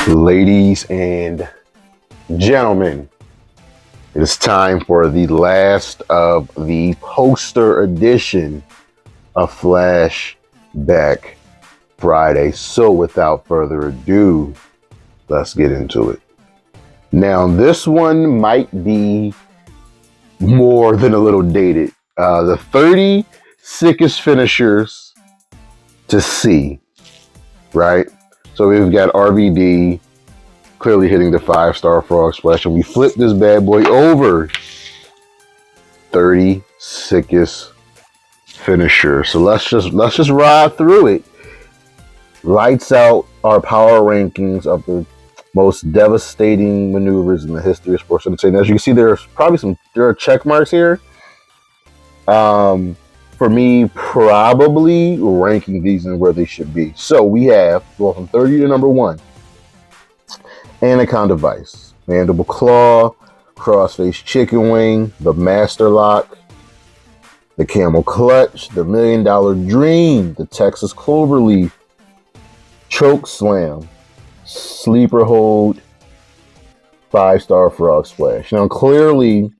Ladies and gentlemen, it is time for the last of the poster edition of Flashback Friday. So without further ado, let's get into it. Now, this one might be more than a little dated. The 30 sickest finishers to see, right? So we've got RVD clearly hitting the 5-star frog splash, and we flip this bad boy over. 30 sickest finishers. So let's just ride through it. Lights out our power rankings of the most devastating maneuvers in the history of sports entertainment. As you can see, there are check marks here. For me, probably ranking these in where they should be. So we have, going from 30 to number 1, Anaconda Vice, Mandible Claw, Crossface Chicken Wing, the Master Lock, the Camel Clutch, the $1 Million Dream, the Texas Cloverleaf, Choke Slam, Sleeper Hold, 5-star Frog Splash. Now clearly,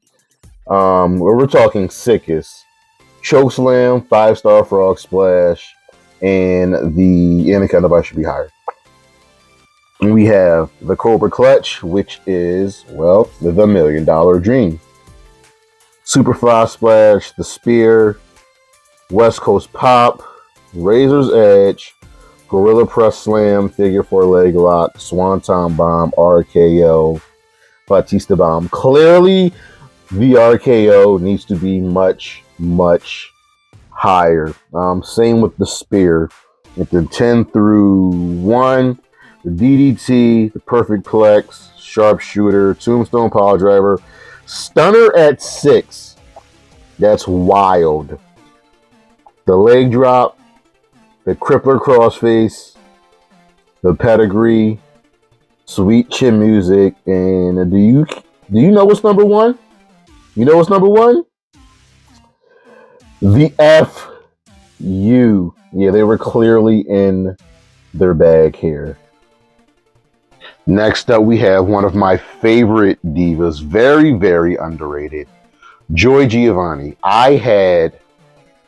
we're talking sickest. Choke Slam, 5-star Frog Splash, and the Anaconda Vice should be higher. And we have the Cobra Clutch, which is, well, the $1 Million Dream. Superfly Splash, the Spear, West Coast Pop, Razor's Edge, Gorilla Press Slam, Figure 4 Leg Lock, Swanton Bomb, RKO, Batista Bomb. Clearly, the RKO needs to be much higher. Same with the Spear. With the 10 through 1, the DDT, the Perfect Plex, Sharpshooter, Tombstone Power Driver, Stunner at 6. That's wild. The Leg Drop, the Crippler Crossface, the Pedigree, Sweet Chin Music, and do you know what's number 1? You know what's number 1? The FU. Yeah, they were clearly in their bag here. Next up, we have one of my favorite divas, very, very underrated, Joy Giovanni. I had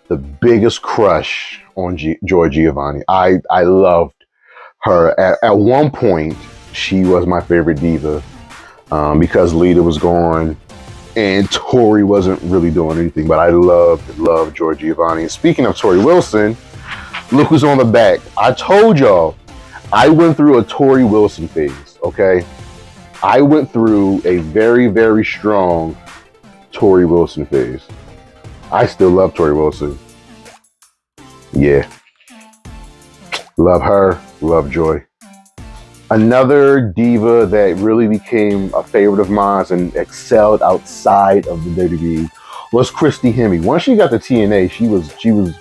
the biggest crush on Joy Giovanni. I loved her. At one point, she was my favorite diva because Lita was gone and Tori wasn't really doing anything, but I loved Joy Giovanni. And speaking of Tori Wilson, look who's on the back. I told y'all, I went through a Tori Wilson phase, okay? I went through a very, very strong Tori Wilson phase. I still love Tori Wilson. Yeah. Love her, love Joy. Another diva that really became a favorite of mine and excelled outside of the WWE was Christy Hemme. Once she got to TNA, she was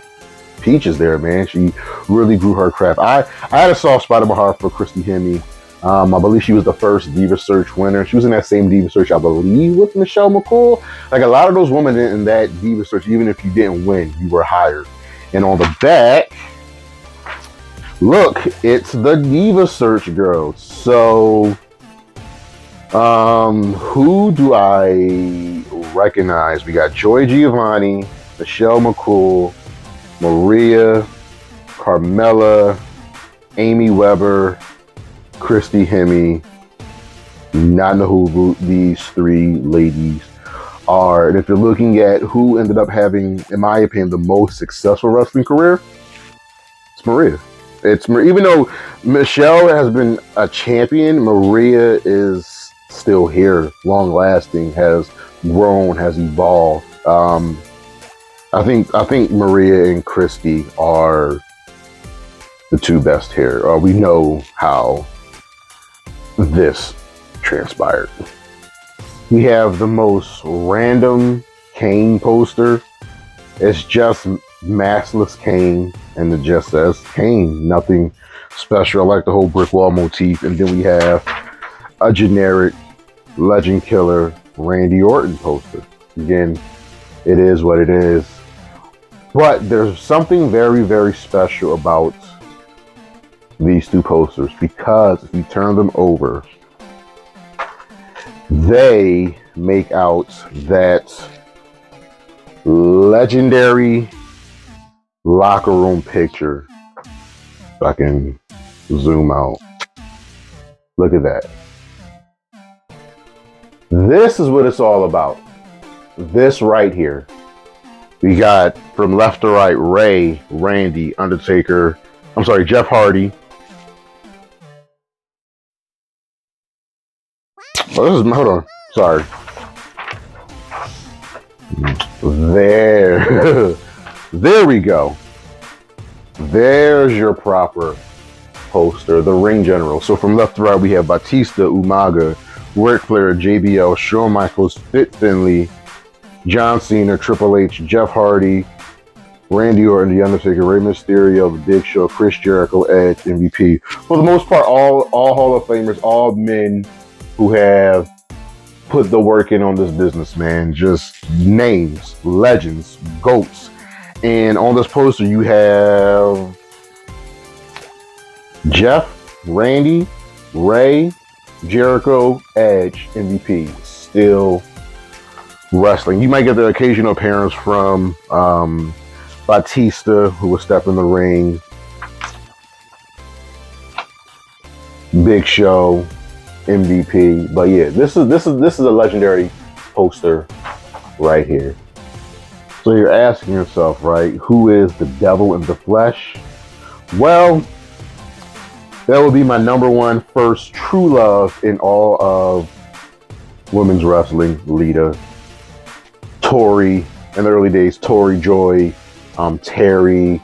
peaches there, man. She really grew her craft. I had a soft spot in my heart for Christy Hemme. I believe she was the first Diva Search winner. She was in that same Diva Search, I believe, with Michelle McCool. Like a lot of those women in that Diva Search, even if you didn't win, you were hired. And on the back, look, it's the Diva Search girls. So, who do I recognize? We got Joy Giovanni, Michelle McCool, Maria, Carmella, Amy Weber, Christy Hemme. Not know who these 3 ladies are. And if you're looking at who ended up having, in my opinion, the most successful wrestling career, it's Maria. Even though Michelle has been a champion, Maria is still here, long lasting, has grown, has evolved. I think Maria and Christy are the 2 best here. We know how this transpired. We have the most random Kane poster. It's just maskless Kane, and it just says Kane. Nothing special. I like the whole brick wall motif. And then we have a generic Legend Killer Randy Orton poster. Again, it is what it is. But there's something very, very special about these two posters, because if you turn them over, they make out that legendary locker room picture. If I can zoom out. Look at that. This is what it's all about. This right here. We got from left to right, Ray, Randy, Undertaker, Jeff Hardy. Oh, hold on. Sorry. There. There we go. There's your proper poster, the Ring General. So from left to right, we have Batista, Umaga, Ric Flair, JBL, Shawn Michaels, Fit Finlay, John Cena, Triple H, Jeff Hardy, Randy Orton, The Undertaker, Rey Mysterio, The Big Show, Chris Jericho, Edge, MVP. For the most part, all Hall of Famers, all men who have put the work in on this business, man. Just names, legends, GOATs. And on this poster, you have Jeff, Randy, Ray, Jericho, Edge, MVP. Still wrestling. You might get the occasional appearance from Batista, who will step in the ring. Big Show, MVP. But yeah, this is a legendary poster right here. So you're asking yourself, right, who is the devil in the flesh? Well, that would be my number one first true love in all of women's wrestling, Lita. Tori, in the early days, Tori, Joy, Terry,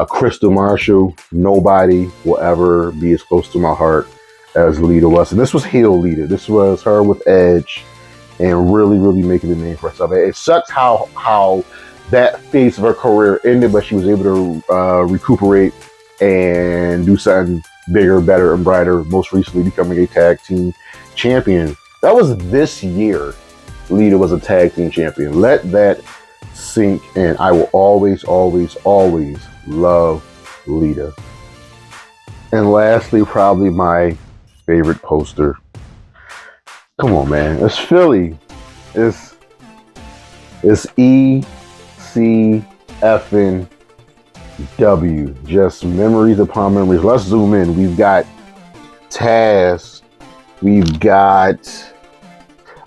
Crystal Marshall. Nobody will ever be as close to my heart as Lita was. And this was heel Lita. This was her with Edge and really, really making a name for herself. It sucks how that phase of her career ended, but she was able to recuperate and do something bigger, better, and brighter, most recently becoming a tag team champion. That was this year. Lita was a tag team champion. Let that sink in. I will always, always, always love Lita. And lastly, probably my favorite poster. Come on, man. It's Philly. It's ECFNW. Just memories upon memories. Let's zoom in. We've got Taz. We've got,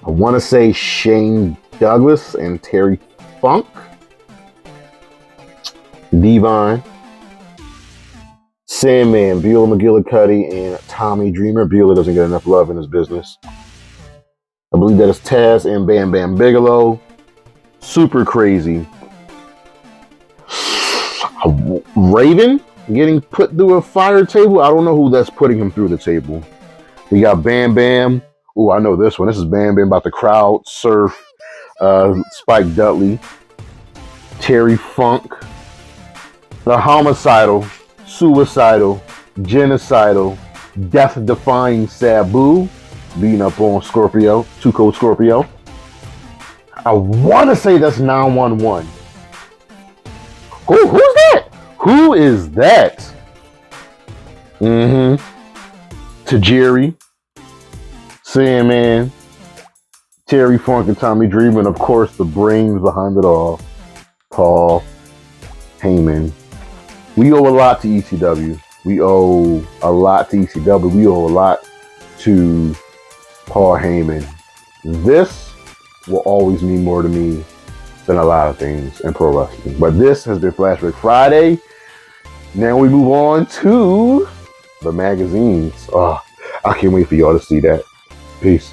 I want to say, Shane Douglas and Terry Funk. Devon. Sandman, Beulah McGillicuddy, and Tommy Dreamer. Beulah doesn't get enough love in his business. I believe that is Taz and Bam Bam Bigelow. Super crazy. Raven getting put through a fire table. I don't know who that's putting him through the table. We got Bam Bam. Oh, I know this one. This is Bam Bam about the crowd surf. Spike Dudley. Terry Funk. The homicidal, suicidal, genocidal, death-defying Sabu. Beating up on Scorpio. Two Code Scorpio. I want to say that's 911. Who's that? Who is that? Tajiri, Sandman, Terry Funk, and Tommy Dreamer, and of course the brains behind it all, Paul Heyman. We owe a lot to ECW. We owe a lot to ECW. We owe a lot to Paul Heyman. This will always mean more to me than a lot of things in pro wrestling. But this has been Flashback Friday. Now we move on to the magazines. Oh, I can't wait for y'all to see that. Peace.